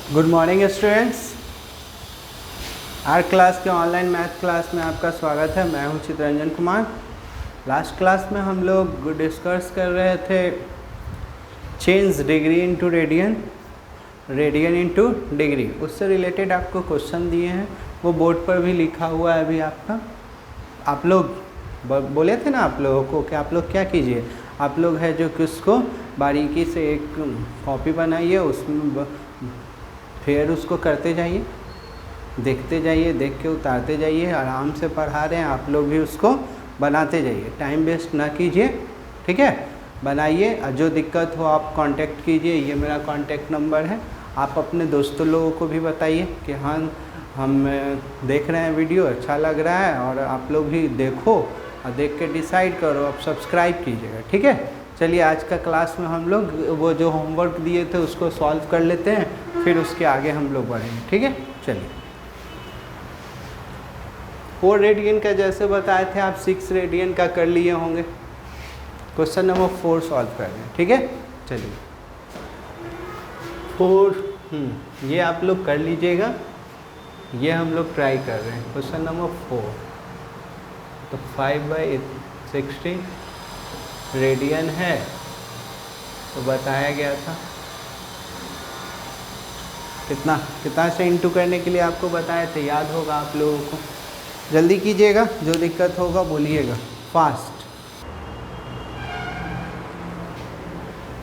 Good morning students. R class के online math class में आपका स्वागत है। मैं हूं चितरंजन कुमार। लास्ट क्लास में हम लोग डिस्कस कर रहे थे change degree into radian, radian into degree. उससे रिलेटेड आपको क्वेश्चन दिए हैं, वो बोर्ड पर भी लिखा हुआ है अभी आपका। आप लोग बोले थे ना आप लोगों को कि आप लोग क्या कीजिए, आप लोग है जो कि उसको बारीकी से एक कॉपी बनाइए, उसमें फिर उसको करते जाइए, देखते जाइए, देख के उतारते जाइए। आराम से पढ़ा रहे हैं, आप लोग भी उसको बनाते जाइए, टाइम वेस्ट ना कीजिए, ठीक है। बनाइए, जो दिक्कत हो आप कांटेक्ट कीजिए, ये मेरा कांटेक्ट नंबर है। आप अपने दोस्तों लोगों को भी बताइए कि हाँ हम देख रहे हैं वीडियो, अच्छा लग रहा है, और आप लोग भी देखो और देख के डिसाइड करो, आप सब्सक्राइब कीजिएगा, ठीक है। चलिए आज का क्लास में हम लोग वो जो होमवर्क दिए थे उसको सॉल्व कर लेते हैं, फिर उसके आगे हम लोग बढ़ेंगे, ठीक है। चलिए 4 रेडियन का जैसे बताए थे आप 6 रेडियन का कर लिए होंगे। क्वेश्चन नंबर 4 सॉल्व कर रहे हैं, ठीक है। चलिए 4 ये आप लोग कर लीजिएगा, ये हम लोग ट्राई कर रहे हैं। क्वेश्चन नंबर 4 तो 5/16 रेडियन है, तो बताया गया था कितना से इंटू करने के लिए आपको बताए थे, याद होगा आप लोगों को। जल्दी कीजिएगा, जो दिक्कत होगा बोलिएगा, फास्ट।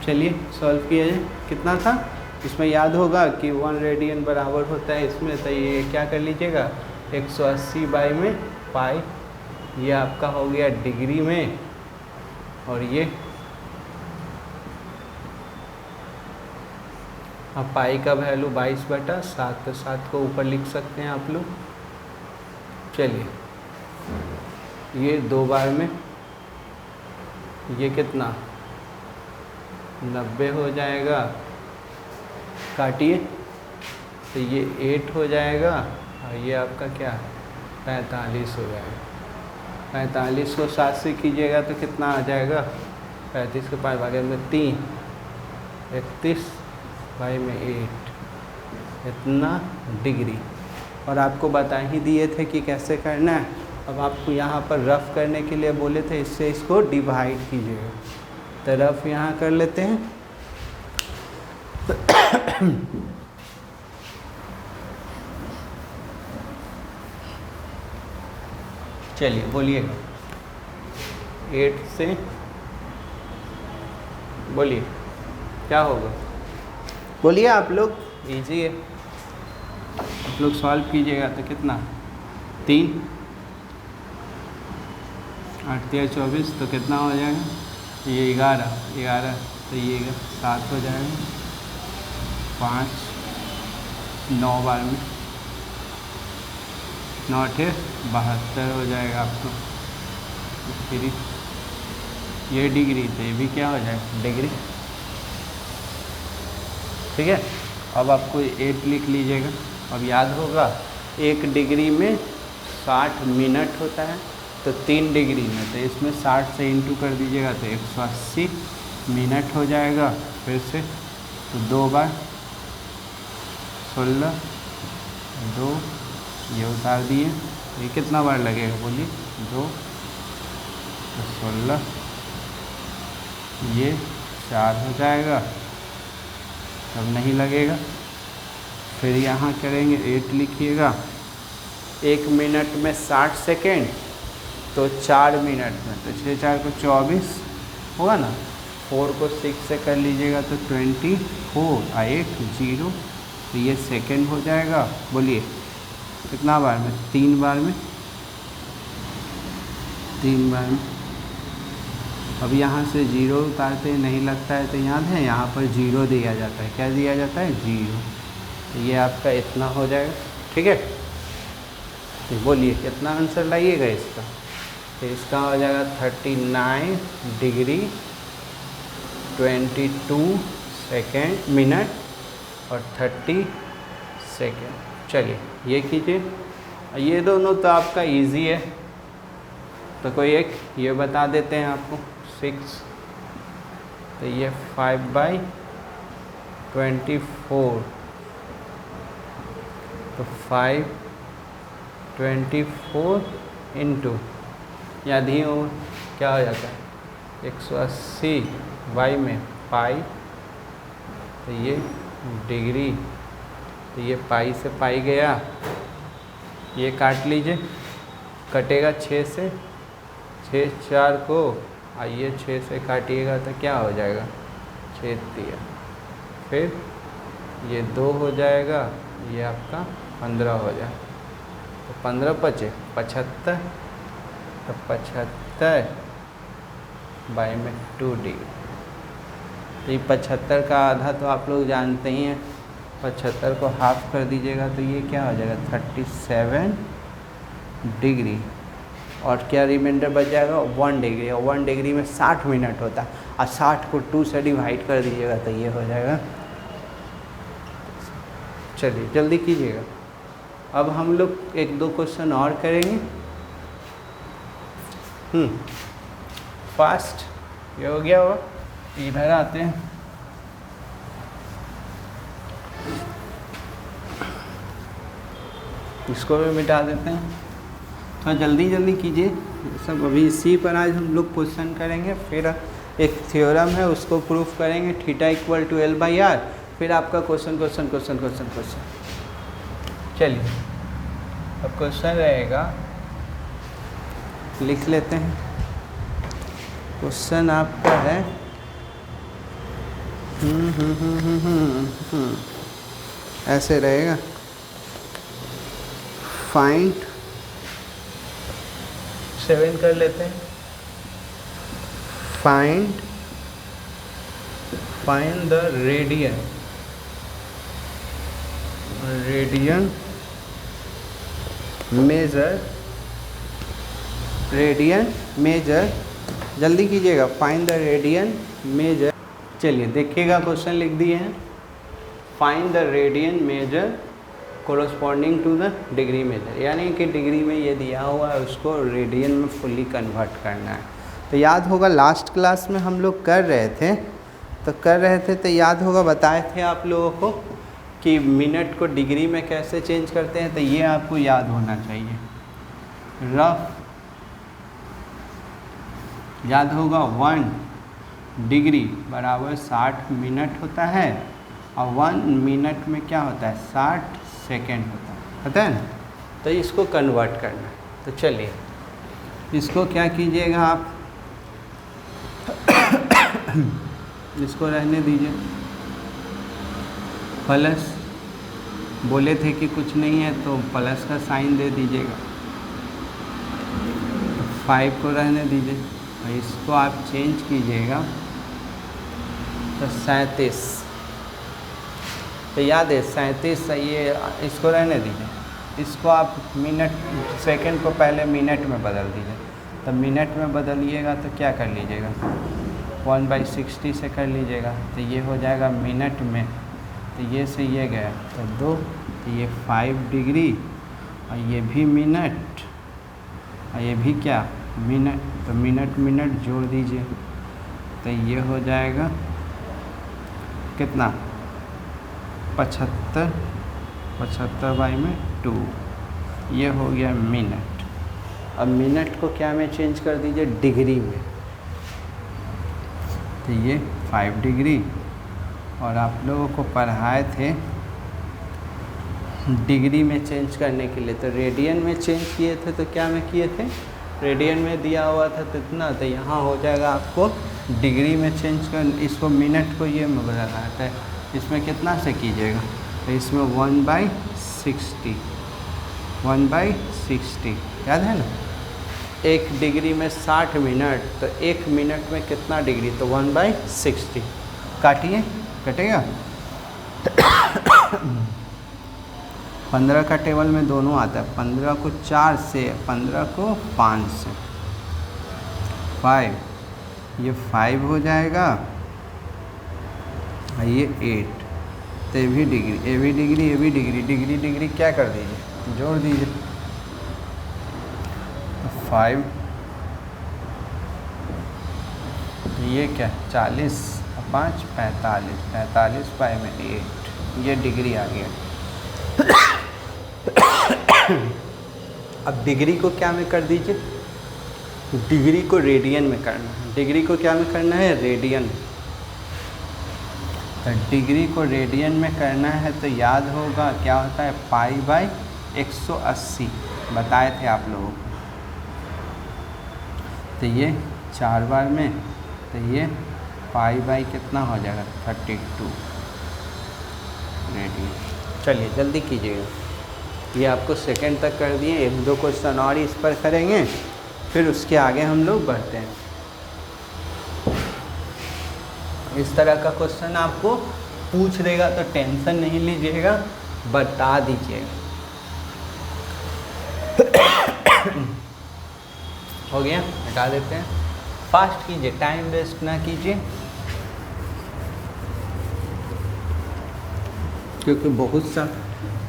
चलिए सॉल्व किया जाए। कितना था इसमें याद होगा कि 1 रेडियन बराबर होता है इसमें, तो ये क्या कर लीजिएगा 180 बाई में पाई, ये आपका हो गया डिग्री में, और ये अब पाई का वैल्यू 22/7, तो 7 को ऊपर लिख सकते हैं आप लोग। चलिए ये 2 बार में ये कितना 90 हो जाएगा, काटिए, तो ये 8 हो जाएगा, और ये आपका क्या 45 हो जाएगा। 45 को 7 से कीजिएगा तो कितना आ जाएगा, 35 के 5 भागे में 3, 31 बाई में 8, इतना डिग्री। और आपको बता ही दिए थे कि कैसे करना है। अब आपको यहाँ पर रफ करने के लिए बोले थे, इससे इसको डिवाइड कीजिएगा, तो रफ यहाँ कर लेते हैं। चलिए बोलिएगा 8 से, बोलिए क्या होगा, बोलिए आप लोग, इजी है, आप लोग सॉल्व कीजिएगा। तो कितना 3 8 3 24, तो कितना हो जाएगा, ये 11 तो ये 7 हो जाएगा, 5 9 बार में 9 8 72 हो जाएगा आपको। फिर ये डिग्री, तो ये भी क्या हो जाएगा डिग्री, ठीक है। अब आपको 8 लिख लीजिएगा। अब याद होगा 1 डिग्री में 60 मिनट होता है, तो 3 डिग्री में, तो इसमें 60 से इंटू कर दीजिएगा तो 180 मिनट हो जाएगा। फिर से तो 2 बार 16 2, ये उतार दिए, ये कितना बार लगेगा बोलिए 2 तो 16, ये 4 हो जाएगा, तब नहीं लगेगा। फिर यहाँ करेंगे 8 लिखिएगा, 1 मिनट में 60 सेकेंड, तो 4 मिनट में, तो 6 4 को 24 होगा ना। 4 को 6 से कर लीजिएगा तो 24, 1 0, तो ये सेकेंड हो जाएगा। बोलिए कितना बार में, 3 बार में, 3 बार में। अब यहाँ से 0 उतारते नहीं लगता है, तो याद है यहाँ पर 0 दिया जाता है, क्या दिया जाता है 0, तो ये आपका इतना हो जाएगा, ठीक है। तो बोलिए कितना आंसर लाइएगा इसका, तो इसका हो जाएगा 39 डिग्री 22 सेकेंड मिनट और 30 सेकेंड। चलिए ये कीजिए, ये दोनों तो आपका इजी है, तो कोई एक ये बता देते हैं आपको 6, तो ये 5/24 तो 524 इंटू या दी हो क्या हो जाता है 180 वाई में पाई, तो ये डिग्री, तो ये पाई से पाई गया, ये काट लीजिए, कटेगा 6 से, 6 4 को आइए 6 से काटिएगा तो क्या हो जाएगा 6 दिया, फिर ये 2 हो जाएगा, ये आपका 15 हो जाए, तो 15 बचे 75, तो 75 बाई में 2 डिग्री। तो ये 75 का आधा तो आप लोग जानते ही हैं, 75 को हाफ कर दीजिएगा तो ये क्या हो जाएगा 37 डिग्री, और क्या रिमाइंडर बच जाएगा 1 डिग्री, और 1 डिग्री में 60 मिनट होता है, और 60 को 2 से डिवाइड कर दीजिएगा तो ये हो जाएगा। चलिए जल्दी कीजिएगा। अब हम लोग 1-2 क्वेश्चन और करेंगे। फास्ट ये हो गया होगा, इधर आते हैं। इसको भी मिटा देते हैं, थोड़ा जल्दी जल्दी कीजिए सब। अभी इसी पर आज हम लोग क्वेश्चन करेंगे, फिर एक थ्योरम है उसको प्रूफ करेंगे, थीटा इक्वल टू L/R, फिर आपका क्वेश्चन। चलिए अब क्वेश्चन रहेगा, लिख लेते हैं। क्वेश्चन आपका है ऐसे रहेगा, फाइंड 7 कर लेते हैं, फाइंड द रेडियन मेजर, जल्दी कीजिएगा, फाइंड द रेडियन मेजर। चलिए देखिएगा, क्वेश्चन लिख दिए हैं, find the radian measure corresponding to the degree measure, यानी कि डिग्री में ये दिया हुआ है उसको रेडियन में फुल्ली कन्वर्ट करना है। तो याद होगा लास्ट क्लास में हम लोग कर रहे थे, तो याद होगा बताए थे आप लोगों को कि मिनट को डिग्री में कैसे चेंज करते हैं, तो ये आपको याद होना चाहिए। रफ याद होगा 1 डिग्री बराबर 60 मिनट होता है, और 1 मिनट में क्या होता है 60 सेकेंड होता है ना। तो इसको कन्वर्ट करना है, तो चलिए इसको क्या कीजिएगा आप इसको रहने दीजिए, प्लस बोले थे कि कुछ नहीं है तो प्लस का साइन दे दीजिएगा, 5 को रहने दीजिए, और इसको आप चेंज कीजिएगा तो 37, तो याद है 37, ये इसको रहने दीजिए, इसको आप मिनट सेकंड को पहले मिनट में बदल दीजिए, तो मिनट में बदलिएगा तो क्या कर लीजिएगा 1/60 से कर लीजिएगा, तो ये हो जाएगा मिनट में, तो ये से ये गया तो 2, तो ये 5 डिग्री, और ये भी मिनट, और ये भी क्या मिनट, तो मिनट जोड़ दीजिए, तो ये हो जाएगा कितना 75 बाई में 2, ये हो गया मिनट। अब मिनट को क्या में चेंज कर दीजिए डिग्री में, तो ये 5 डिग्री, और आप लोगों को पढ़ाए थे डिग्री में चेंज करने के लिए, तो रेडियन में चेंज किए थे, तो क्या में किए थे रेडियन में दिया हुआ था तो इतना, तो यहाँ हो जाएगा आपको डिग्री में चेंज कर, इसको मिनट को ये में बदलना है, इसमें कितना से कीजिएगा, तो इसमें 1/60 याद है ना, 1 डिग्री में 60 मिनट, तो 1 मिनट में कितना डिग्री, तो 1/60, काटिए कटेगा 15 का टेबल में दोनों आता है, 15 को 4 से, 15 को 5 से, 5, ये 5 हो जाएगा, और ये 8, तो ये भी डिग्री क्या कर दीजिए जोड़ दीजिए, तो 5, ये क्या 40 और 5 45 बाई में 8, ये डिग्री आ गया। अब डिग्री को क्या में कर दीजिए, डिग्री को रेडियन में करना है। डिग्री को क्या में करना है, रेडियन। तो डिग्री को रेडियन में करना है तो याद होगा क्या होता है, पाई बाई 180 बताए थे आप लोगों को। तो ये 4 बार में, तो ये पाई बाई कितना हो जाएगा, 32 रेडियन। चलिए जल्दी कीजिएगा, ये आपको सेकंड तक कर दिए। 1-2 क्वेश्चन और इस पर करेंगे, फिर उसके आगे हम लोग बढ़ते हैं। इस तरह का क्वेश्चन आपको पूछ देगा तो टेंशन नहीं लीजिएगा, बता दीजिएगा। हो गया, हटा देते हैं। फास्ट कीजिए, टाइम वेस्ट ना कीजिए, क्योंकि बहुत सा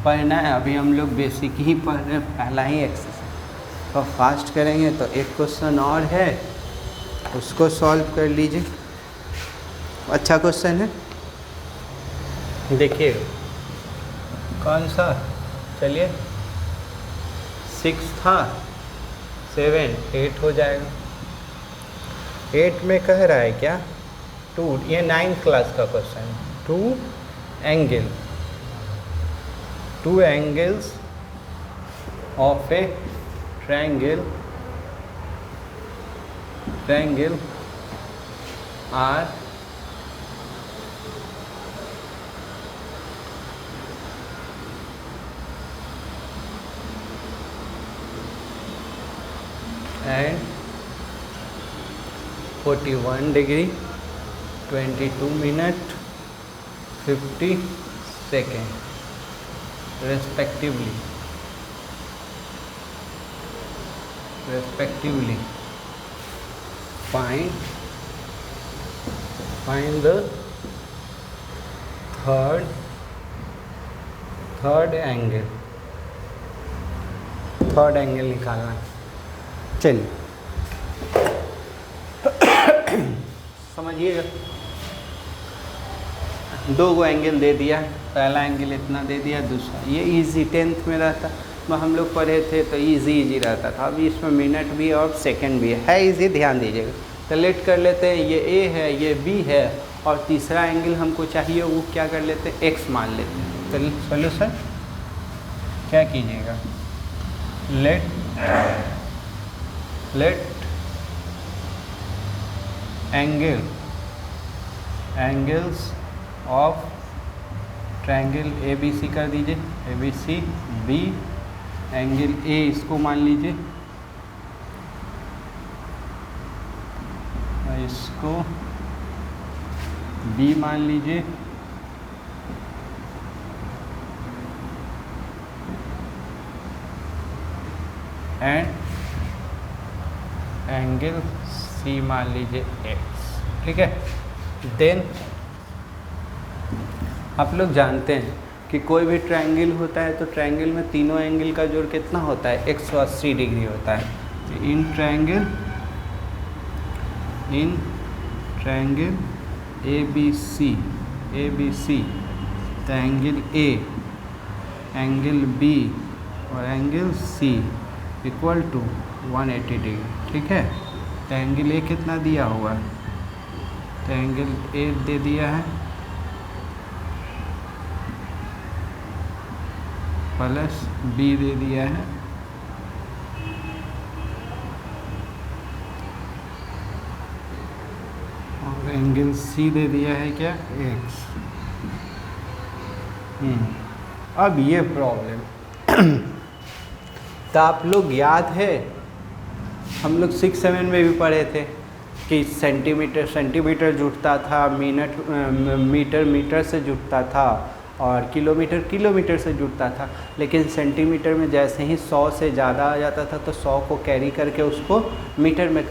पढ़ना है। अभी हम लोग बेसिक ही पढ़ रहे हैं, पहला ही एक्सरसाइज। तो फास्ट करेंगे तो एक क्वेश्चन और है, उसको सॉल्व कर लीजिए। अच्छा क्वेश्चन है, देखिए कौन सा, चलिए 6 था, 7, 8 हो जाएगा। 8 में कह रहा है क्या, 2, ये 9th क्लास का क्वेश्चन है। 2 angles of a triangle are and 41 degree, 22 minute, 50 second respectively. Find the third angle निकालना। चलिए समझिएगा, 2 एंगल दे दिया, पहला एंगल इतना दे दिया, दूसरा ये इजी 10th में रहता, हम लोग पढ़े थे तो इजी रहता था। अभी इसमें मिनट भी और सेकंड भी है इजी, ध्यान दीजिएगा। तो लेट कर लेते हैं, ये ए है, ये बी है, और तीसरा एंगल हमको चाहिए, वो क्या कर लेते हैं, एक्स मान लेते हैं। तो सोल्यूशन क्या कीजिएगा, let angles of triangle A B C कर दीजिए, A B C B, angle A इसको मान लीजिए, इसको बी मान लीजिए, एंड एंगल सी मान लीजिए एक्स। ठीक है, देन आप लोग जानते हैं कि कोई भी ट्रायंगल होता है तो ट्रायंगल में तीनों एंगल का जोड़ कितना होता है, 180 डिग्री होता है। तो in triangle A B C, तो एंगल ए, एंगल बी और angle C equal to 180 degree. ठीक है, तो एंगल ए कितना दिया हुआ है, तो एंगल ए दे दिया है प्लस बी दे दिया है, और एंगल सी दे दिया है क्या, एक्स। अब ये प्रॉब्लम तो आप लोग याद है, हम लोग 6-7 में भी पढ़े थे कि सेंटीमीटर जुड़ता था, मीटर से जुड़ता था, और किलोमीटर से जुड़ता था। लेकिन सेंटीमीटर में जैसे ही 100 से ज़्यादा आ जाता था तो 100 को कैरी करके उसको मीटर में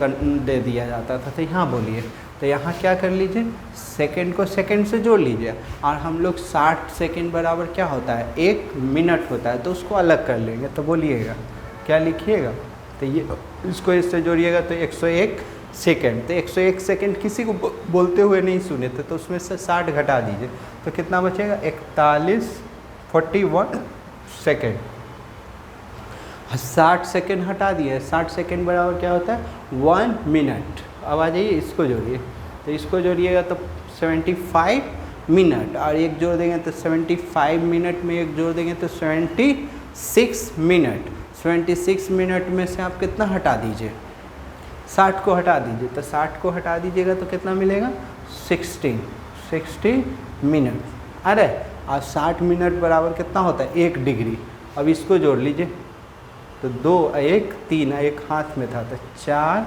दे दिया जाता था। तो यहाँ बोलिए, तो यहाँ क्या कर लीजिए, सेकंड को सेकंड से जोड़ लीजिए, और हम लोग 60 सेकंड बराबर क्या होता है, 1 मिनट होता है, तो उसको अलग कर लेंगे। तो बोलिएगा क्या लिखिएगा, तो ये इसको इससे जोड़िएगा तो 101 सेकंड। तो 101 सेकंड किसी को बोलते हुए नहीं सुने थे, तो उसमें से 60 घटा दीजिए तो कितना बचेगा, 41 सेकंड। 60 सेकेंड हटा दिए, 60 सेकेंड बराबर क्या होता है 1 मिनट। अब आ जाइए इसको जोड़िए, तो इसको जोड़िएगा तो 75 मिनट, और एक जोड़ देंगे तो 75 मिनट में एक जोड़ देंगे तो 76 मिनट। 76 मिनट में से आप कितना हटा दीजिए, 60 को हटा दीजिए, तो 60 को हटा दीजिएगा तो कितना मिलेगा 60 मिनट। अरे और 60 मिनट बराबर कितना होता है 1 डिग्री। अब इसको जोड़ लीजिए, तो 2 1 3, एक हाथ में था तो 4,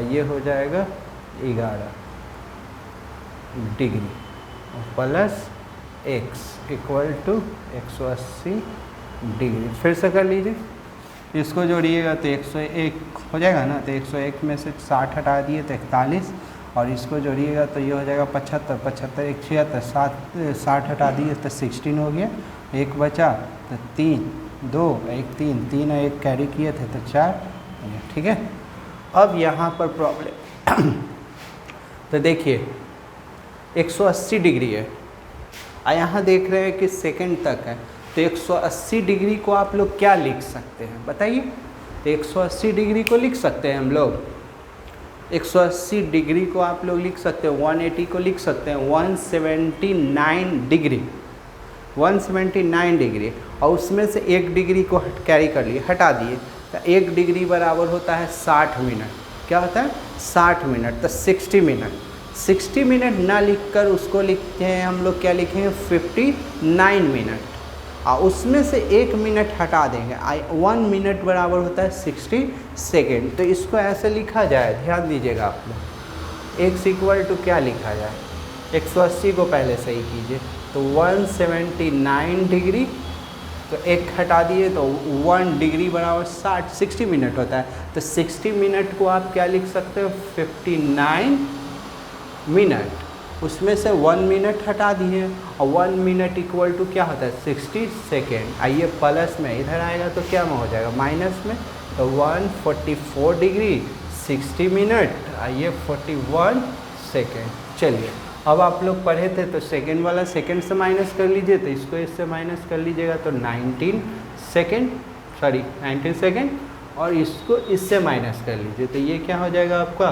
ये हो जाएगा 11 degree plus x equal to 180 degree. फिर से कर लीजिए, इसको जोड़िएगा तो 101 हो जाएगा ना, तो 101 में से 60 हटा दिए तो 41, और इसको जोड़िएगा तो ये हो जाएगा 75, 75 1 76, 60 हटा दिए तो 16 हो गया, एक बचा तो 3 2 1 3, 3 और 1 कैरी किए थे तो 4, ठीक है। अब यहाँ पर प्रॉब्लम तो देखिए 180 डिग्री है, और यहाँ देख रहे हैं कि सेकंड तक है, तो 180 डिग्री को आप लोग क्या लिख सकते हैं बताइए। तो 180 डिग्री को लिख सकते हैं हम लोग, 180 डिग्री को आप लोग लिख सकते हैं, 180 को लिख सकते हैं 179 डिग्री, 179 डिग्री, और उसमें से 1 डिग्री को कैरी कर लिए, हटा दिए, तो 1 डिग्री बराबर होता है 60 मिनट। क्या होता है 60 मिनट, तो 60 मिनट। 60 मिनट ना लिखकर उसको लिखते हैं हम लोग, क्या लिखेंगे 59 मिनट, और उसमें से 1 मिनट हटा देंगे, 1 मिनट बराबर होता है 60 सेकेंड। तो इसको ऐसे लिखा जाए, ध्यान दीजिएगा आप लोग, x इक्वल टू क्या लिखा जाए, 180 को पहले सही कीजिए, तो 179 डिग्री, तो 1 हटा दिए तो 1 डिग्री बराबर 60 मिनट होता है, तो 60 मिनट को आप क्या लिख सकते हो 59 मिनट, उसमें से 1 मिनट हटा दिए, और 1 मिनट इक्वल टू क्या होता है 60 सेकेंड। आइए प्लस में इधर आएगा तो क्या में हो जाएगा माइनस में, तो 144 डिग्री 60 मिनट, आइए 41 सेकेंड। चलिए अब आप लोग पढ़े थे तो सेकेंड वाला सेकेंड से माइनस कर लीजिए, तो इसको इससे माइनस कर लीजिएगा तो 19 सेकेंड, और इसको इससे माइनस कर लीजिए, तो ये क्या हो जाएगा आपका,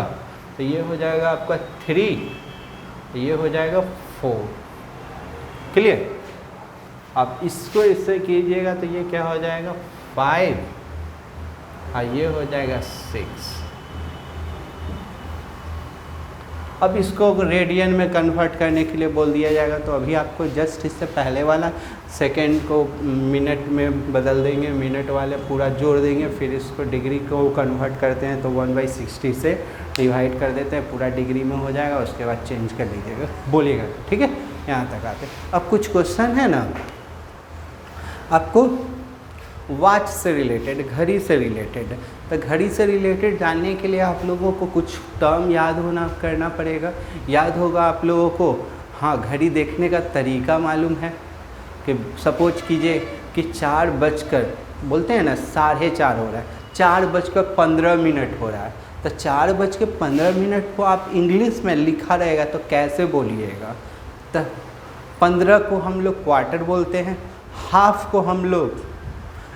तो ये हो जाएगा आपका 3, ये हो जाएगा 4। क्लियर। अब इसको इससे कीजिएगा तो ये क्या हो जाएगा 5, और ये हो जाएगा 6। अब इसको रेडियन में कन्वर्ट करने के लिए बोल दिया जाएगा, तो अभी आपको जस्ट इससे पहले वाला सेकेंड को मिनट में बदल देंगे, मिनट वाले पूरा जोड़ देंगे, फिर इसको डिग्री को कन्वर्ट करते हैं तो 1/60 से डिवाइड कर देते हैं, पूरा डिग्री में हो जाएगा, उसके बाद चेंज कर लीजिएगा, बोलिएगा, ठीक है। यहाँ तक आते। अब कुछ क्वेश्चन है ना आपको वॉच से रिलेटेड, घड़ी से रिलेटेड, तो घड़ी से रिलेटेड जानने के लिए आप लोगों को कुछ टर्म याद करना पड़ेगा। याद होगा आप लोगों को, हाँ, घड़ी देखने का तरीका मालूम है कि सपोज कीजिए कि 4 बजकर बोलते हैं ना 4:30 हो रहा है, 4:15 हो रहा है, तो 4:15 को आप इंग्लिश में लिखा रहेगा तो कैसे बोलिएगा। तो 15 को हम लोग क्वार्टर बोलते हैं, हाफ को हम लोग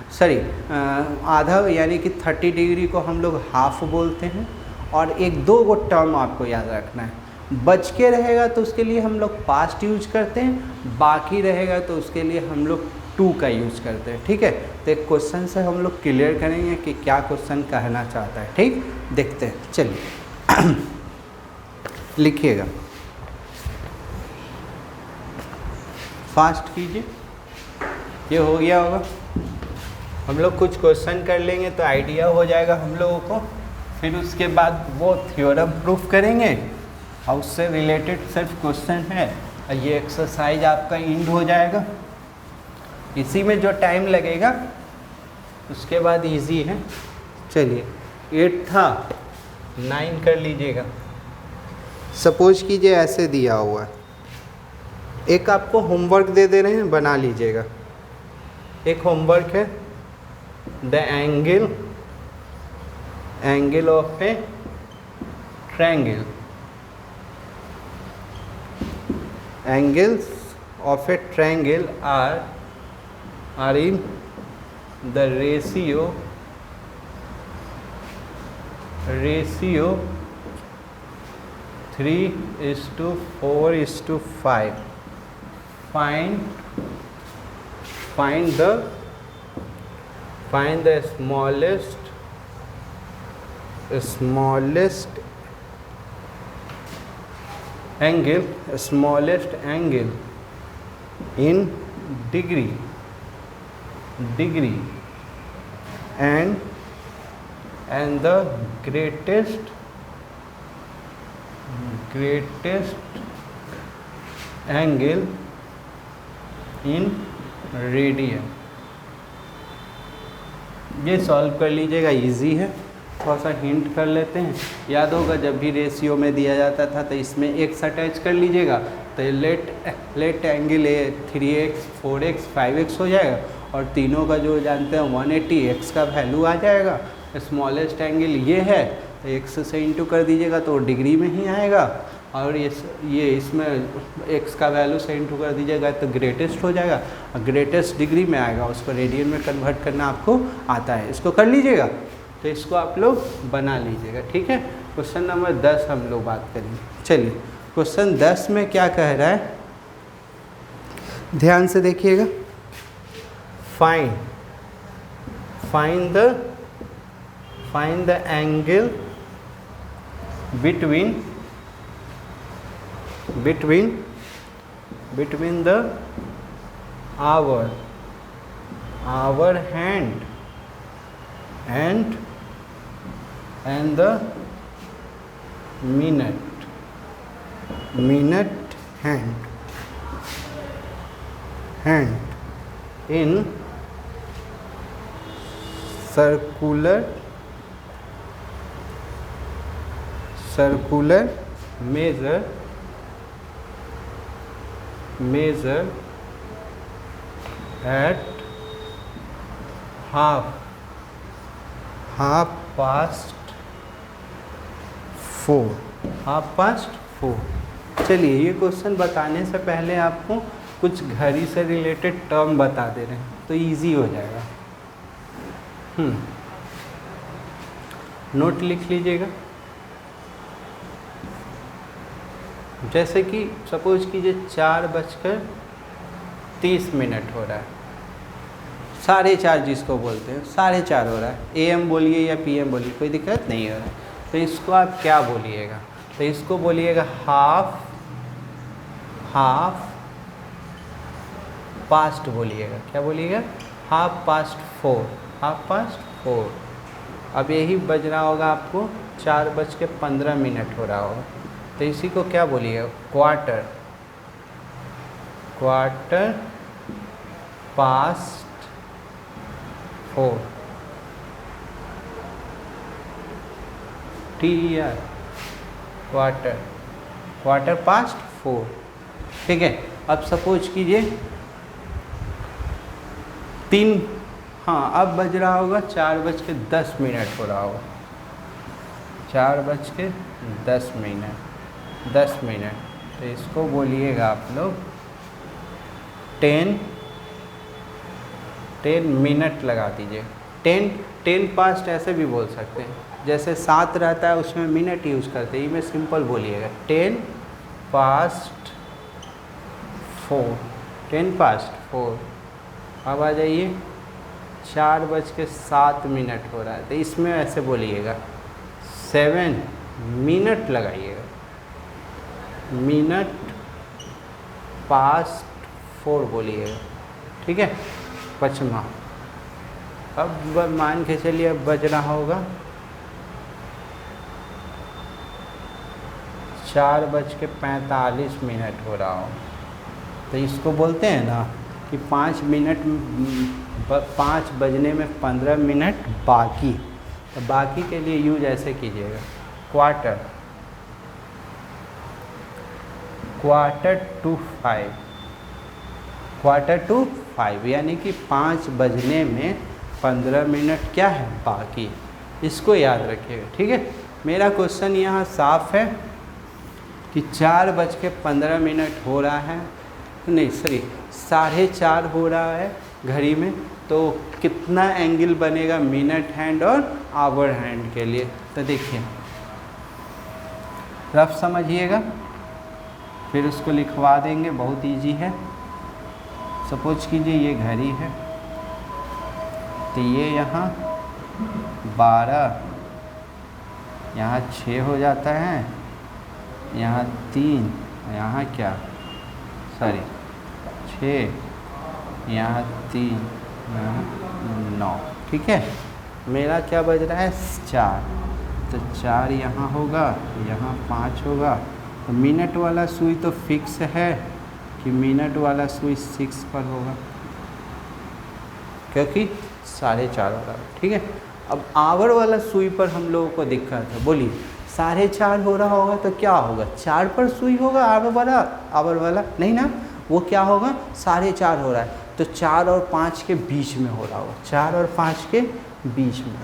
आधा यानी कि 30 डिग्री को हम लोग हाफ बोलते हैं। और 1-2 गो टर्म आपको याद रखना है, बच के रहेगा तो उसके लिए हम लोग पास्ट यूज करते हैं, बाकी रहेगा तो उसके लिए हम लोग टू का यूज करते हैं, ठीक है। तो एक क्वेश्चन से हम लोग क्लियर करेंगे कि क्या क्वेश्चन कहना चाहता है, ठीक, देखते हैं। चलिए लिखिएगा, फास्ट कीजिए, ये हो गया होगा। हम लोग कुछ क्वेश्चन कर लेंगे तो आइडिया हो जाएगा हम लोगों को, फिर उसके बाद वो थ्योरम प्रूफ करेंगे और उससे रिलेटेड सिर्फ क्वेश्चन है, और ये एक्सरसाइज आपका इंड हो जाएगा। इसी में जो टाइम लगेगा उसके बाद इजी है। चलिए 8 था, 9 कर लीजिएगा। सपोज कीजिए ऐसे दिया हुआ है, एक आपको होमवर्क दे रहे हैं, बना लीजिएगा। एक होमवर्क है, the angle of a triangle, angles of a triangle are in the ratio 3:4:5. Find the smallest angle in degree and the greatest angle in radian. ये सॉल्व कर लीजिएगा, इजी है। थोड़ा सा हिंट कर लेते हैं। याद होगा जब भी रेशियो में दिया जाता था तो इसमें x अटैच कर लीजिएगा, तो let angle 3x 4x 5x हो जाएगा, और तीनों का जो जानते हैं 180 x का वैल्यू आ जाएगा। स्मॉलेस्ट एंगल ये है तो x से इंटू कर दीजिएगा तो डिग्री में ही आएगा, और ये इसमें x का वैल्यू से इंटू कर दीजिएगा तो ग्रेटेस्ट हो जाएगा, और ग्रेटेस्ट डिग्री में आएगा, उसको रेडियन में कन्वर्ट करना आपको आता है। इसको कर लीजिएगा, तो इसको आप लोग बना लीजिएगा, ठीक है। क्वेश्चन नंबर 10 हम लोग बात करेंगे। चलिए क्वेश्चन 10 में क्या कह रहा है, ध्यान से देखिएगा। Find the angle between the hour hand and the minute hand in circular measure at half past 4। चलिए ये क्वेश्चन बताने से पहले आपको कुछ घड़ी से रिलेटेड टर्म बता दे रहे हैं तो इजी हो जाएगा। नोट लिख लीजिएगा। जैसे कि सपोज कीजिए 4:30 हो रहा है, 4:30 जिसको बोलते हैं 4:30 हो रहा है, AM बोलिए या PM बोलिए, कोई दिक्कत नहीं हो रहा है। तो इसको आप क्या बोलिएगा, तो इसको बोलिएगा हाफ पास्ट बोलिएगा। क्या बोलिएगा, हाफ पास्ट 4। अब यही बज रहा होगा आपको 4:15 हो रहा होगा, तो इसी को क्या बोलिएगा, quarter past 4। TER quarter past 4, ठीक है। अब सपोज कीजिए 3, हाँ अब बज रहा होगा 4:10 हो रहा होगा, 4:10 तो इसको बोलिएगा आप लोग 10 मिनट लगा दीजिए। 10 पास्ट ऐसे भी बोल सकते हैं, जैसे 7 रहता है उसमें मिनट यूज़ करते हैं, ये सिंपल बोलिएगा 10 पास्ट 4। अब आ जाइए 4:07 हो रहा है, तो इसमें ऐसे बोलिएगा 7 मिनट लगाइएगा, मिनट पास्ट 4 बोलिएगा, ठीक है। 5वां, अब मान के चलिए अब बज रहा होगा 4:45 हो रहा हो, तो इसको बोलते हैं ना कि 5 बजने में 15 मिनट बाकी, तो बाकी के लिए यूज ऐसे कीजिएगा क्वार्टर टू 5 यानी कि 5 बजने में 15 मिनट क्या है बाकी, इसको याद रखिएगा, ठीक है। मेरा क्वेश्चन यहाँ साफ है कि 4:15 हो रहा है, नहीं सॉरी 4:30 हो रहा है घड़ी में, तो कितना एंगल बनेगा मिनट हैंड और आवर हैंड के लिए। तो देखिए रफ समझिएगा, फिर उसको लिखवा देंगे, बहुत इजी है। सपोज कीजिए ये घड़ी है, तो ये यहाँ 12, यहाँ 6 हो जाता है, यहाँ 3, यहाँ क्या 6, यहाँ 3, यहाँ 9, ठीक है। मेरा क्या बज रहा है 4, तो 4 यहाँ होगा, यहाँ 5 होगा। तो मिनट वाला सुई तो फिक्स है कि मिनट वाला सुई 6 पर होगा, क्योंकि 4:30 हो रहा है, ठीक है। अब आवर वाला सुई पर हम लोगों को दिक्कत है, बोलिए 4:30 हो रहा होगा तो क्या होगा, 4 पर सुई होगा आवर वाला नहीं ना, वो क्या होगा 4:30 हो रहा है, तो 4 और 5 के बीच में हो रहा होगा, 4 और 5 के बीच में।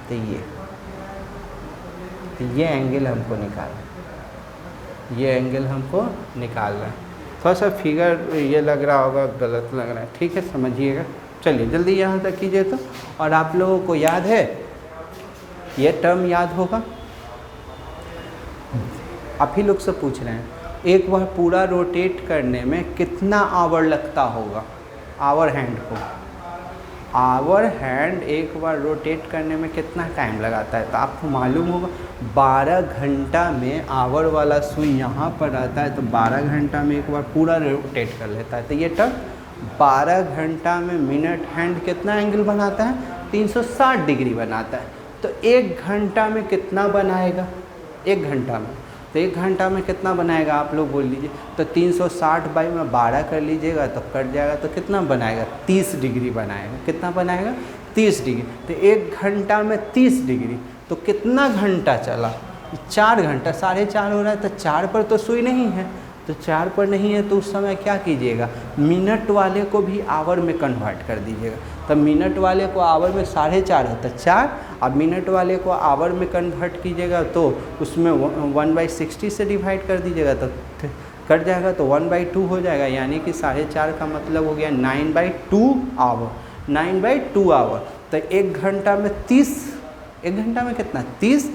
तो ये एंगल हमको निकालना है, ये एंगल हमको निकालना है। थोड़ा सा फिगर ये लग रहा होगा, गलत लग रहा है, ठीक है, समझिएगा। चलिए जल्दी यहाँ तक कीजिए। तो और आप लोगों को याद है, ये टर्म याद होगा, आप ही लोग से पूछ रहे हैं, एक बार पूरा रोटेट करने में कितना आवर लगता होगा आवर हैंड को। आवर हैंड एक बार रोटेट करने में कितना टाइम लगाता है, तो आपको मालूम होगा 12 घंटा में आवर वाला सुई यहाँ पर रहता है, तो 12 घंटा में एक बार पूरा रोटेट कर लेता है। तो ये टर्म 12 घंटा में मिनट हैंड कितना एंगल बनाता है, 360 डिग्री बनाता है। तो 1 घंटा में कितना बनाएगा, 1 घंटा में, तो 1 घंटा में कितना बनाएगा आप लोग बोल लीजिए। तो 360 बाई में 12 कर लीजिएगा तो कट जाएगा, तो कितना बनाएगा 30 डिग्री बनाएगा। कितना बनाएगा 30 डिग्री। तो 1 घंटा में 30 डिग्री, तो कितना घंटा चला, 4 घंटा। 4:30 हो रहा है, तो 4 पर तो सुई नहीं है, तो 4 पर नहीं है, तो उस समय क्या कीजिएगा, मिनट वाले को भी आवर में कन्वर्ट कर दीजिएगा। तब मिनट वाले को आवर में 4:30 है तो 4, अब मिनट वाले को आवर में कन्वर्ट कीजिएगा तो उसमें 1/60 से डिवाइड कर दीजिएगा, तो कट जाएगा, तो 1/2 हो जाएगा। यानी कि 4:30 का मतलब हो गया 9/2 आवर, 9/2 आवर। तो 1 घंटा में 30, 1 घंटा में कितना 30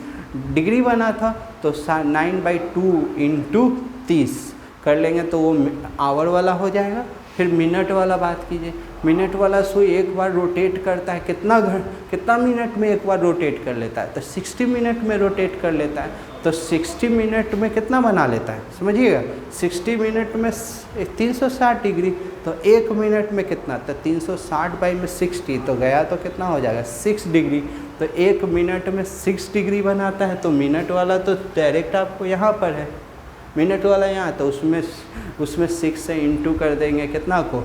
डिग्री बना था, तो 9/2 इंटू 30 कर लेंगे तो वो आवर वाला हो जाएगा। फिर मिनट वाला बात कीजिए, मिनट वाला सुई एक बार रोटेट करता है, कितना मिनट में एक बार रोटेट कर लेता है, तो 60 मिनट में रोटेट कर लेता है। तो 60 मिनट में कितना बना लेता है, समझिएगा, 60 मिनट में 360 डिग्री, तो 1 मिनट में कितना, तो 360 बाई में 60, तो गया तो कितना हो जाएगा 6 डिग्री। तो 1 मिनट में 6 डिग्री बनाता है। तो मिनट वाला तो डायरेक्ट आपको यहाँ पर है, मिनट वाला यहाँ, तो उसमें 6 से इंटू कर देंगे कितना को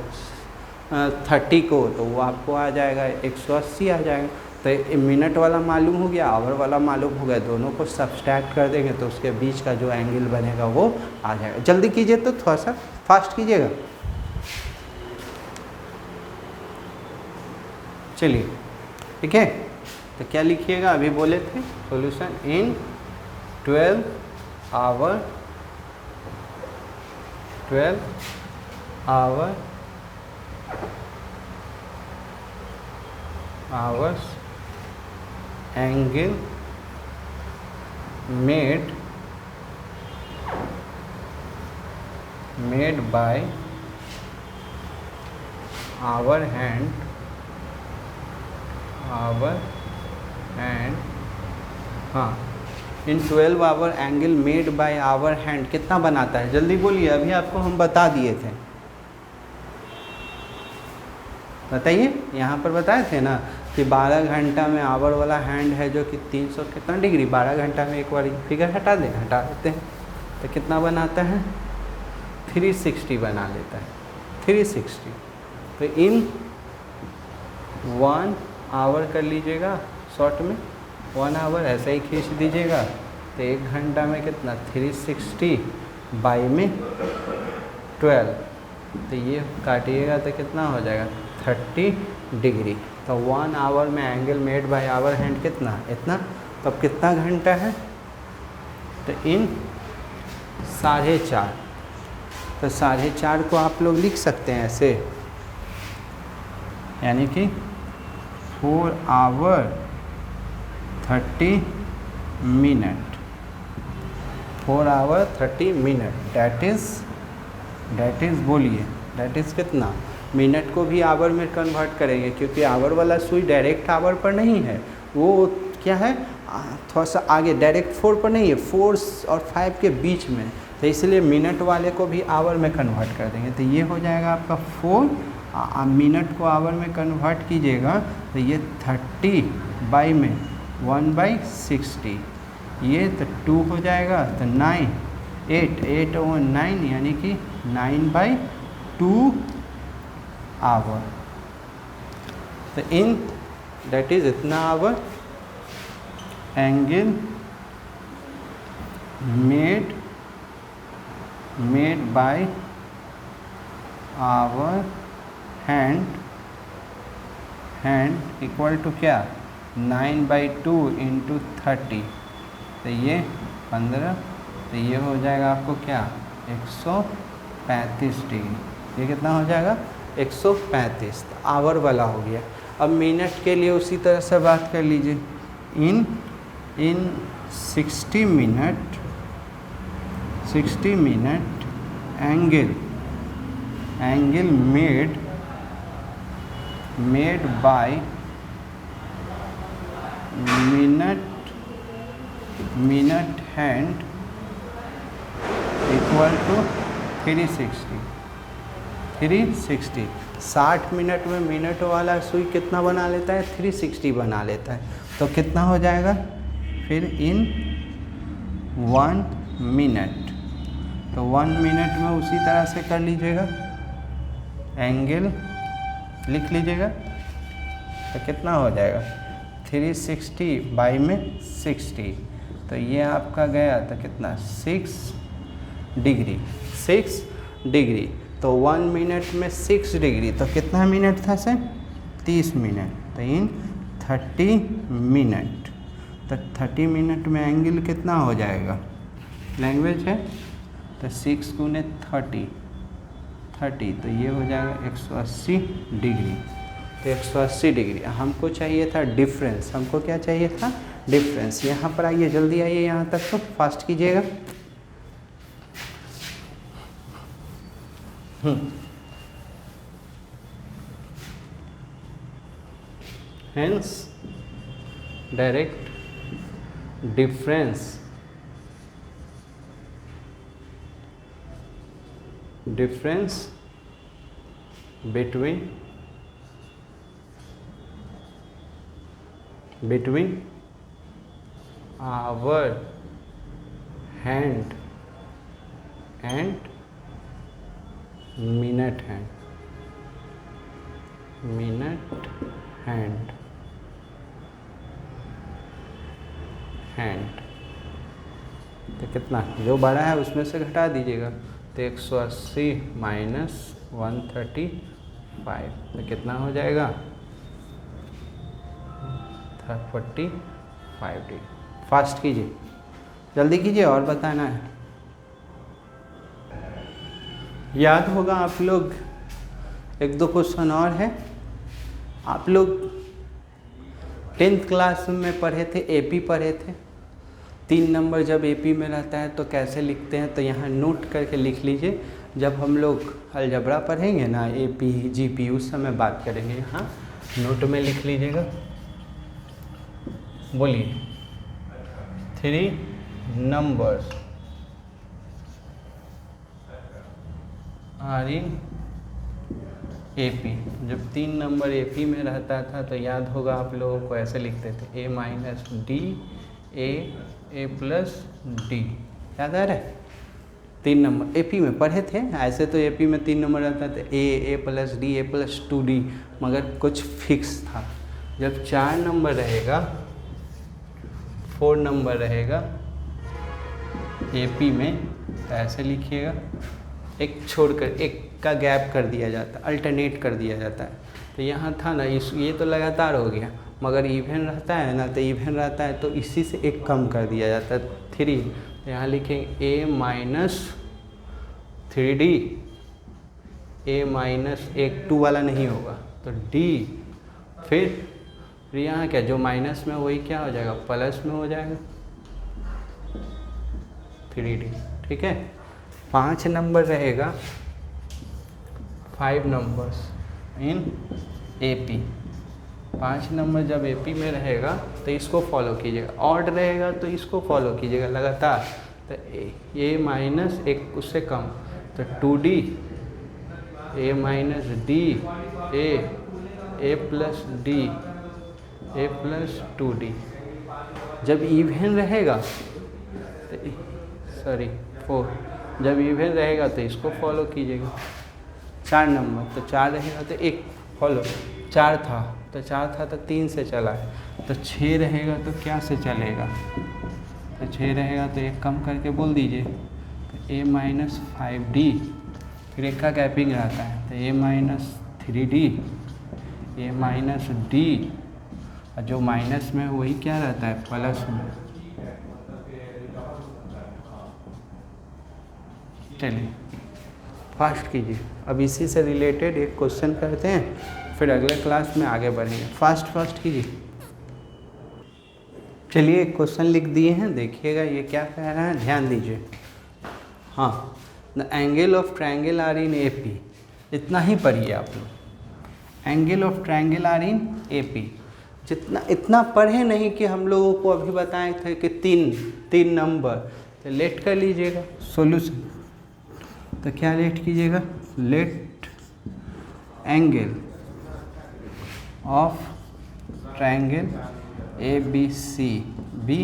30 को, तो वो आपको आ जाएगा 180 आ जाएगा। तो मिनट वाला मालूम हो गया, आवर वाला मालूम हो गया, दोनों को सब्सट्रैक्ट कर देंगे तो उसके बीच का जो एंगल बनेगा वो आ जाएगा। जल्दी कीजिए, तो थोड़ा सा फास्ट कीजिएगा। चलिए ठीक है, तो क्या लिखिएगा, अभी बोले थे solution in 12 hours angle made by our hand हाँ, in 12 hour angle made by our hand कितना बनाता है, जल्दी बोलिए, अभी आपको हम बता दिए थे, बताइए, यहाँ पर बताए थे ना कि 12 घंटा में आवर वाला हैंड है जो कि 300 कितना डिग्री, 12 घंटा में एक बार फिगर हटा देते हैं, तो कितना बनाता है 360 बना लेता है, 360। तो इन 1 आवर कर लीजिएगा, शॉर्ट में 1 आवर ऐसे ही खींच दीजिएगा, तो 1 घंटा में कितना 360 बाई में 12, तो ये काटिएगा तो कितना हो जाएगा 30 डिग्री। तो 1 आवर में angle made by our hand कितना, इतना। तो अब कितना घंटा है, तो इन 4.5, तो 4.5 को आप लोग लिख सकते हैं ऐसे, यानी कि 4 hour 30 minute, 4 hour 30 minute, that is बोलिए दैट इज़ कितना, मिनट को भी आवर में कन्वर्ट करेंगे क्योंकि आवर वाला सुई डायरेक्ट आवर पर नहीं है, वो क्या है थोड़ा सा आगे डायरेक्ट 4 पर नहीं है, 4 और 5 के बीच में, तो इसलिए मिनट वाले को भी आवर में कन्वर्ट कर देंगे। तो ये हो जाएगा आपका 4, मिनट को आवर में कन्वर्ट कीजिएगा तो ये 30 बाई में 1/60, ये तो 2 हो जाएगा, तो 9 8 और 9 यानी कि 9/2 आवर। तो इन दैट इज इतना hour angle made by our hand equal to क्या 9/2 इंटू 30, तो ये 15, तो ये हो जाएगा आपको क्या 135 डिग्री, ये कितना हो जाएगा 135, तो आवर वाला हो गया। अब मिनट के लिए उसी तरह से बात कर लीजिए, in 60 minute angle made by minute hand equal to 360। 60 minute में मिनट वाला सुई कितना बना लेता है 360 बना लेता है, तो कितना हो जाएगा फिर इन 1 मिनट, तो 1 मिनट में उसी तरह से कर लीजिएगा, एंगल लिख लीजिएगा, तो कितना हो जाएगा 360 बाई में 60, तो ये आपका गया तो कितना 6 डिग्री, तो 1 मिनट में 6 डिग्री, तो कितना मिनट था सर 30 मिनट, तो इन 30 मिनट, तो 30 मिनट में एंगल कितना हो जाएगा, लैंग्वेज है तो 6 गुने 30, तो ये हो जाएगा 180 डिग्री, तो 180 डिग्री। हमको चाहिए था डिफरेंस, हमको क्या चाहिए था डिफरेंस। यहाँ पर आइए, जल्दी आइए यहाँ तक, तो फास्ट कीजिएगा। Hence direct difference between our hand and minute hand तो कितना जो बड़ा है उसमें से घटा दीजिएगा, तो 180 माइनस 135, तो कितना हो जाएगा 45 डिग्री। फास्ट कीजिए, जल्दी कीजिए और बताना है। याद होगा आप लोग, 1-2 क्वेश्चन और है। आप लोग 10th क्लास में पढ़े थे, एपी पढ़े थे। 3 नंबर जब एपी में रहता है तो कैसे लिखते हैं, तो यहाँ नोट करके लिख लीजिए। जब हम लोग अलजबरा पढ़ेंगे ना, एपी जीपी, उस समय बात करेंगे, यहाँ नोट में लिख लीजिएगा। बोलिए 3 numbers आर इन एपी। जब 3 नंबर एपी में रहता था तो याद होगा आप लोगों को ऐसे लिखते थे, a minus D, A plus D. याद आ रहा है? 3 नंबर एपी में पढ़े थे। ऐसे तो एपी में 3 नंबर रहता था, ए प्लस डी, ए प्लस 2d, मगर कुछ फिक्स था। जब 4 नंबर रहेगा, 4 नंबर रहेगा एपी में, तो ऐसे लिखिएगा, एक छोड़कर एक का गैप कर दिया जाता है, अल्टरनेट कर दिया जाता है। तो यहाँ था ना, ये तो लगातार हो गया, मगर इवन रहता है ना, तो इवन रहता है तो इसी से एक कम कर दिया जाता है, 3। तो यहाँ लिखेंगे a minus 3d, a minus एक 2 वाला नहीं होगा, तो d, फिर फिर यहाँ क्या, जो माइनस में वही क्या हो जाएगा, प्लस में हो जाएगा 3D। ठीक है, 5 नंबर रहेगा, 5 नंबर्स इन AP। 5 नंबर जब AP में रहेगा तो इसको फॉलो कीजिएगा, ऑड रहेगा तो इसको फॉलो कीजिएगा लगातार। तो A माइनस एक उससे कम तो 2D, A minus D, A plus D, A plus 2D। जब इवन रहेगा तो 4, जब इवन रहेगा तो इसको फॉलो कीजिएगा। 4 नंबर तो 4 रहेगा तो 1 फॉलो, 4 था तो 4 था तो 3 से चला है, तो 6 रहेगा तो क्या से चलेगा, तो 6 रहेगा तो 1 कम करके बोल दीजिए, तो A माइनस 5D, फिर 1 का गैपिंग रहता है तो A minus 3D, A minus D, और जो माइनस में वही क्या रहता है, प्लस में। चलिए फास्ट कीजिए। अब इसी से रिलेटेड एक क्वेश्चन करते हैं, फिर अगले क्लास में आगे बढ़ेंगे। फास्ट कीजिए। चलिए एक क्वेश्चन लिख दिए हैं, देखिएगा ये क्या कह रहा है, ध्यान दीजिए। हाँ, the angle of triangle are in AP, इतना ही पढ़िए आप लोग। Angle of triangle are in AP, जितना इतना पढ़े नहीं कि हम लोगों को अभी बताए थे कि तीन नंबर, तो लेट कर लीजिएगा सॉल्यूशन। तो क्या लेट कीजिएगा, let angle of triangle ABC B,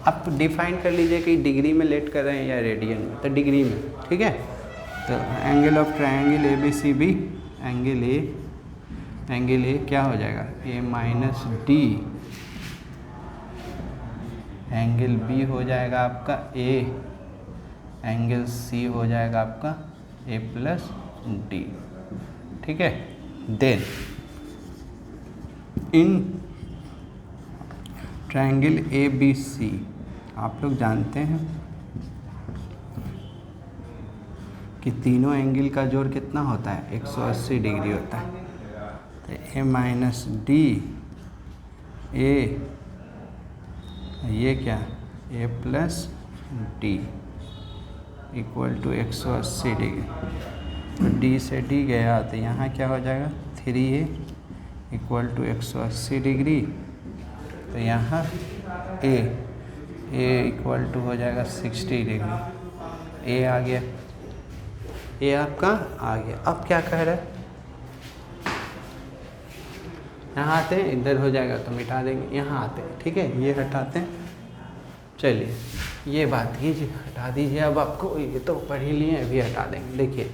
आप डिफाइन कर लीजिए कि डिग्री में लेट कर रहे हैं या रेडियन में, तो डिग्री में। ठीक है, तो angle of triangle ABCB, angle A क्या हो जाएगा, A minus D, angle B हो जाएगा आपका A, एंगल C हो जाएगा आपका A प्लस D। ठीक है, देन इन ट्रायंगल ABC आप लोग जानते हैं कि तीनों एंगल का जोड़ कितना होता है, 180 डिग्री होता है। तो A माइनस D, A, ये क्या, A plus D equal to 180 degree. तो D से D गया तो यहाँ क्या हो जाएगा, 3A इक्वल टू 180 डिग्री। तो यहाँ A इक्वल टू हो जाएगा 60 डिग्री। A आ गया, A आपका आ गया। अब क्या कह रहा है, यहाँ आते हैं, इधर हो जाएगा तो मिटा देंगे, यहाँ आते हैं। ठीक है, ये हटाते हैं। चलिए ये बात कीजिए, हटा दीजिए। अब आपको ये तो पढ़ ही लिए, अभी हटा देंगे। देखिए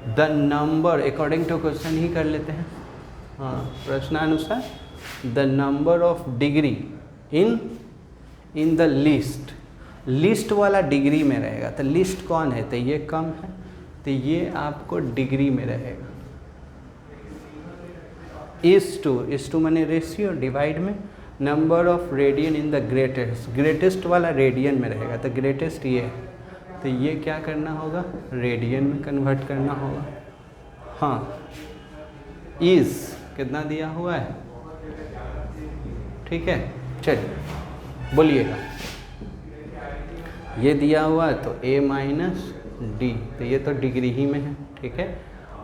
the number, according to question ही कर लेते हैं। हाँ, प्रश्नानुसार the number of degree in the list वाला डिग्री में रहेगा। तो लिस्ट कौन है, तो ये कम है, तो ये आपको डिग्री में रहेगा। इस टू माने रेशियो, डिवाइड में number of radian in the greatest वाला रेडियन में रहेगा। तो ग्रेटेस्ट ये है, तो ये क्या करना होगा, रेडियन में कन्वर्ट करना होगा। हाँ, इज कितना दिया हुआ है, ठीक है। चलिए बोलिएगा, ये दिया हुआ है तो A माइनस D, तो ये तो डिग्री ही में है। ठीक है,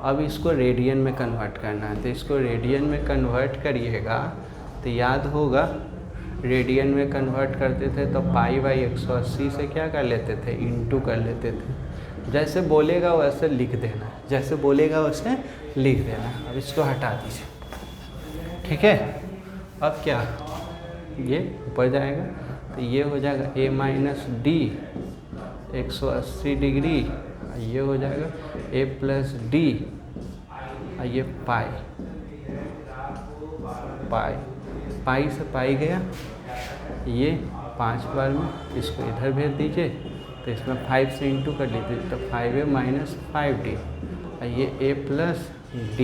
अब इसको रेडियन में कन्वर्ट करना है, तो इसको रेडियन में कन्वर्ट करिएगा। तो याद होगा रेडियन में कन्वर्ट करते थे तो पाई बाई 180 से क्या कर लेते थे, इनटू कर लेते थे। जैसे बोलेगा वैसे लिख देना, जैसे बोलेगा वैसे लिख देना। अब इसको हटा दीजिए। ठीक है, अब क्या, ये ऊपर जाएगा तो ये हो जाएगा A माइनस D 180 डिग्री, ये हो जाएगा A प्लस D, और ये पाई से पाई गया, ये 5 बार में, इसको इधर भेज दीजिए। तो इसमें 5 से इंटू कर लीजिए, तो 5A माइनस 5D, और ये A प्लस D।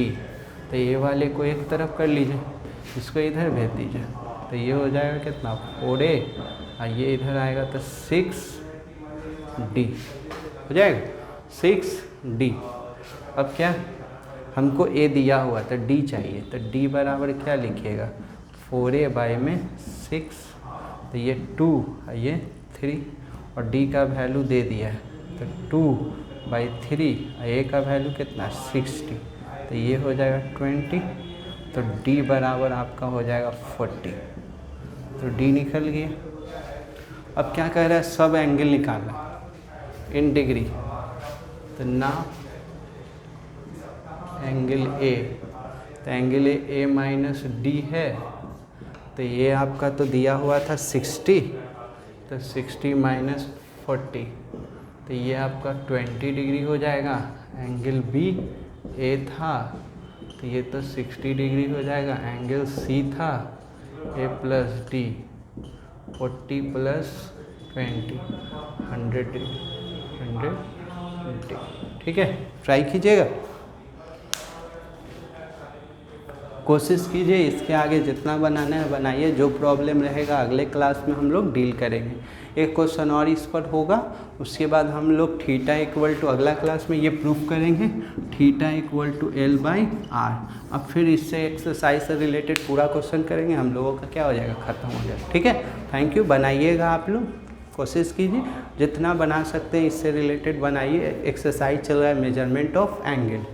तो ये वाले को एक तरफ कर लीजिए, इसको इधर भेज दीजिए। तो ये हो जाएगा कितना, 4A, और ये इधर आएगा तो 6D हो जाएगा, 6D। अब क्या, हमको A दिया हुआ तो D चाहिए, तो D बराबर क्या लिखिएगा, 4a में 6, तो ये 2 ये 3 और d का वैल्यू दे दिया है, तो 2/3 a का वैल्यू कितना 60, तो ये हो जाएगा 20, तो d बराबर आपका हो जाएगा 40, तो d निकल गया। अब क्या कह रहा है, सब एंगल निकालना इन डिग्री, तो नाप एंगल ए, तो एंगल ए माइनस डी है, तो ये आपका तो दिया हुआ था 60, तो 60 माइनस 40, तो ये आपका 20 डिग्री हो जाएगा। एंगल बी ए था, तो ये तो 60 डिग्री हो जाएगा। एंगल सी था ए प्लस डी, 40 प्लस 20 100 डिग्री। ठीक है, ट्राई कीजिएगा, कोशिश कीजिए, इसके आगे जितना बनाना है बनाइए, जो प्रॉब्लम रहेगा अगले क्लास में हम लोग डील करेंगे। एक क्वेश्चन और इस पर होगा, उसके बाद हम लोग थीटा इक्वल टू, अगला क्लास में ये प्रूफ करेंगे थीटा इक्वल टू L/R। अब फिर इससे एक्सरसाइज से रिलेटेड पूरा क्वेश्चन करेंगे, हम लोगों का क्या हो जाएगा, ख़त्म हो जाएगा। ठीक है, थैंक यू। बनाइएगा आप लोग, कोशिश कीजिए जितना बना सकते हैं इससे रिलेटेड बनाइए। एक्सरसाइज चल रहा है मेजरमेंट ऑफ एंगल।